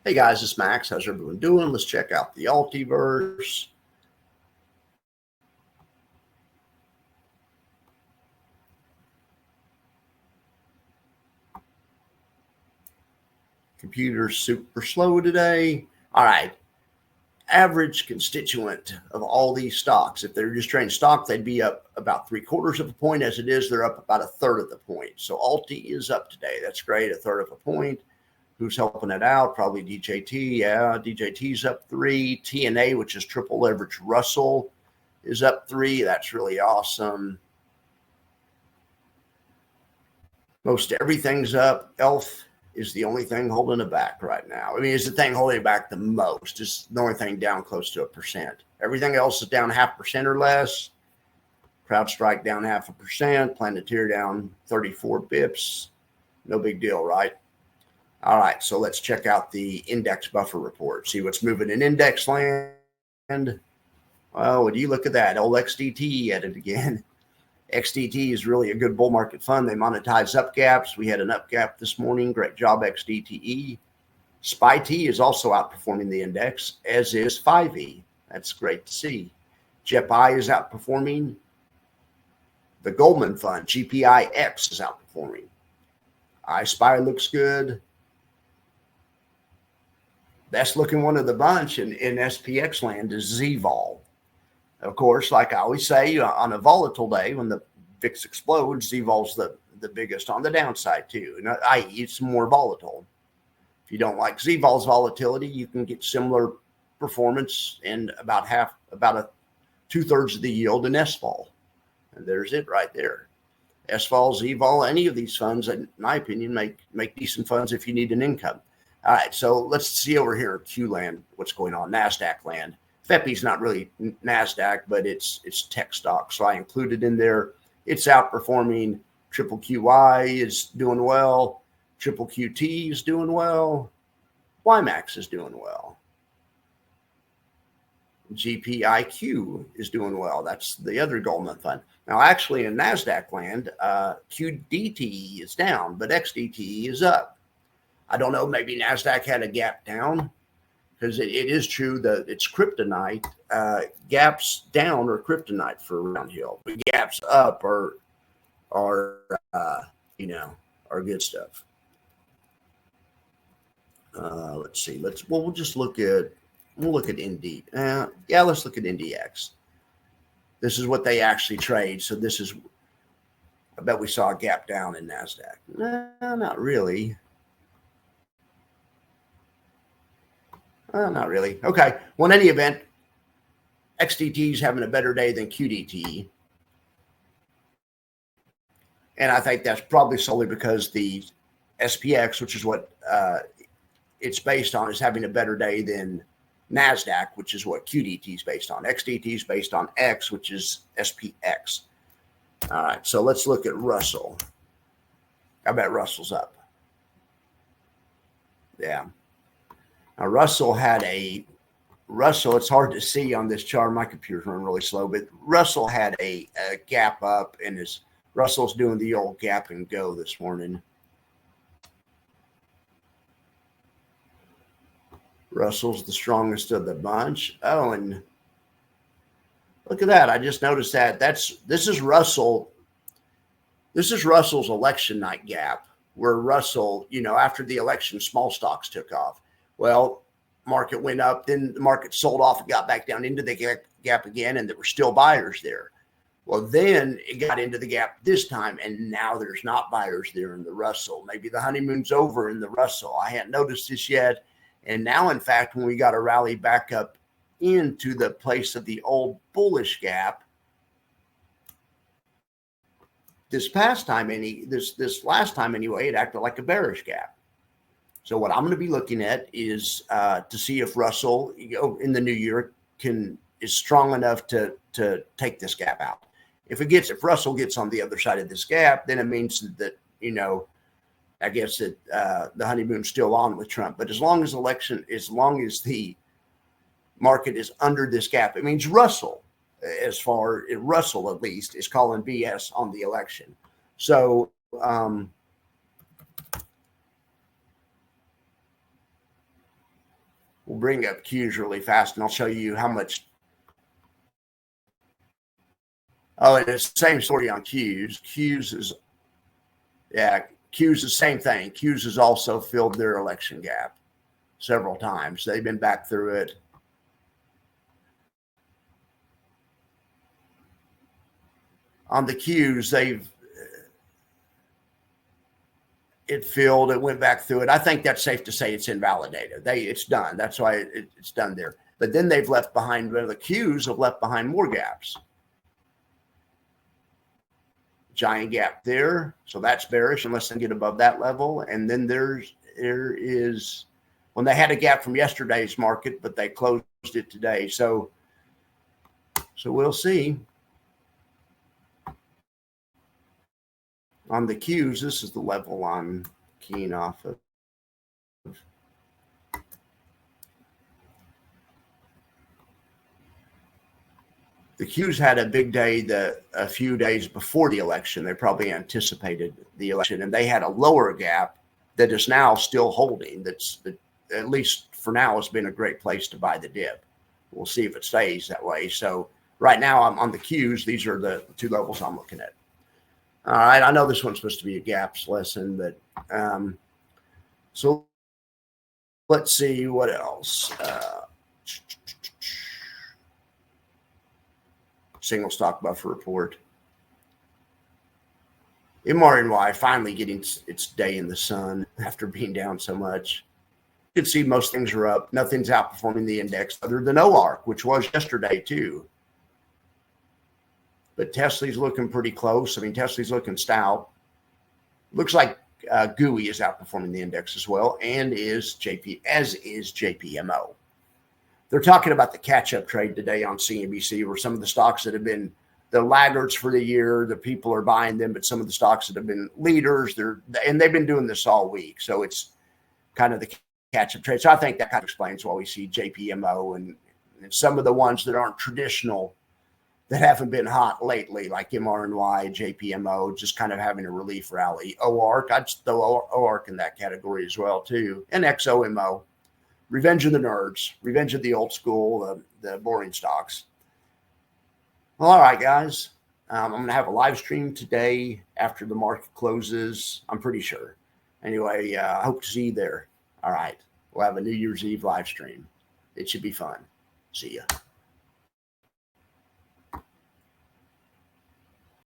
Hey guys, it's Max. How's everyone doing? Let's check out the ULTYverse. Computer's super slow today. All right. Average constituent of all these stocks, if they're just trading stock, they'd be up about 3/4 of a point. As it is, they're up about 1/3 of the point. So ULTY is up today. That's great. 1/3 of a point. Who's helping it out? Probably DJT. Yeah, DJT's up 3. TNA, which is triple leverage Russell, is up 3. That's really awesome. Most everything's up. ELF is the only thing holding it back right now. I mean, it's the thing holding it back the most. It's the only thing down close to 1%. Everything else is down 0.5% or less. CrowdStrike down 0.5%. Planeteer down 34 bips. No big deal, right? All right, so let's check out the index buffer report. See what's moving in index land. Well, would you look at that? Old XDT at it again. XDT is really a good bull market fund. They monetize up gaps. We had an up gap this morning. Great job, XDTE. SPY-T is also outperforming the index, as is 5E. That's great to see. JEPI is outperforming. The Goldman Fund, GPIX, is outperforming. iSpy looks good. Best looking one of the bunch in SPX land is ZVol. Of course, like I always say, on a volatile day when the VIX explodes, ZVol's the biggest on the downside too, i.e. it's more volatile. If you don't like ZVol's volatility, you can get similar performance in about 2/3 of the yield in SVol. And there's it right there. SVol, ZVol, any of these funds, in my opinion, make decent funds if you need an income. All right, so let's see over here, Q land, what's going on, NASDAQ land. FEPI's not really NASDAQ, but it's tech stock, so I included in there. It's outperforming. Triple QY is doing well. Triple QT is doing well. YMAX is doing well. GPIQ is doing well. That's the other Goldman Fund. Now, actually, in NASDAQ land, QDTE is down, but XDTE is up. I don't know, maybe NASDAQ had a gap down, because it is true that it's kryptonite. Gaps down are kryptonite for Round Hill. But gaps up are good stuff. Let's see. We'll look at ND. Let's look at NDX. This is what they actually trade. So this is, I bet we saw a gap down in NASDAQ. No, not really. Not really. Okay. Well, in any event, XDT is having a better day than QDT. And I think that's probably solely because the SPX, which is what it's based on, is having a better day than NASDAQ, which is what QDT is based on. XDT is based on X, which is SPX. All right. So let's look at Russell. I bet Russell's up. Yeah. Now, Russell, it's hard to see on this chart. My computer's running really slow, but Russell had a gap up, and Russell's doing the old gap and go this morning. Russell's the strongest of the bunch. Oh, and look at that. I just noticed that. This is Russell. This is Russell's election night gap, where Russell, after the election, small stocks took off. Well, market went up, then the market sold off and got back down into the gap again, and there were still buyers there. Well, then it got into the gap this time, and now there's not buyers there in the Russell. Maybe the honeymoon's over in the Russell. I hadn't noticed this yet. And now, in fact, when we got a rally back up into the place of the old bullish gap, this last time anyway, it acted like a bearish gap. So what I'm going to be looking at is to see if Russell, in the new year, is strong enough to take this gap out. If Russell gets on the other side of this gap, then it means that I guess that the honeymoon's still on with Trump. But as long as the market is under this gap, it means Russell, Russell at least, is calling BS on the election. So We'll bring up Q's really fast, and I'll show you how much. Oh, and it's the same story on Q's. Q's is the same thing. Q's has also filled their election gap several times. They've been back through it. On the Q's, it filled, it went back through it. I think that's safe to say it's invalidated. It's done. That's why it's done there. But then they've left behind, the Q's have left behind more gaps. Giant gap there. So that's bearish unless they get above that level. And then there is, when they had a gap from yesterday's market, but they closed it today. So we'll see. On the Qs, this is the level I'm keying off of. The Qs had a big day a few days before the election. They probably anticipated the election, and they had a lower gap that is now still holding. That at least for now has been a great place to buy the dip. We'll see if it stays that way. So right now I'm on the Qs. These are the two levels I'm looking at. All right, I know this one's supposed to be a gaps lesson, but so let's see what else. Single stock buffer report. MRNY finally getting its day in the sun after being down so much. You can see most things are up. Nothing's outperforming the index other than OARC, which was yesterday too. But Tesla's looking pretty close. I mean, Tesla's looking stout. Looks like GUI is outperforming the index as well, and is JPMO. They're talking about the catch-up trade today on CNBC, where some of the stocks that have been the laggards for the year, the people are buying them, but some of the stocks that have been leaders, they've been doing this all week. So it's kind of the catch-up trade. So I think that kind of explains why we see JPMO and some of the ones that aren't traditional, that haven't been hot lately, like MRNY, JPMO, just kind of having a relief rally. OARC, I'd throw OARC in that category as well, too. And XOMO, revenge of the nerds, revenge of the old school, the boring stocks. Well, all right, guys. I'm going to have a live stream today after the market closes, I'm pretty sure. Anyway, I hope to see you there. All right. We'll have a New Year's Eve live stream. It should be fun. See ya.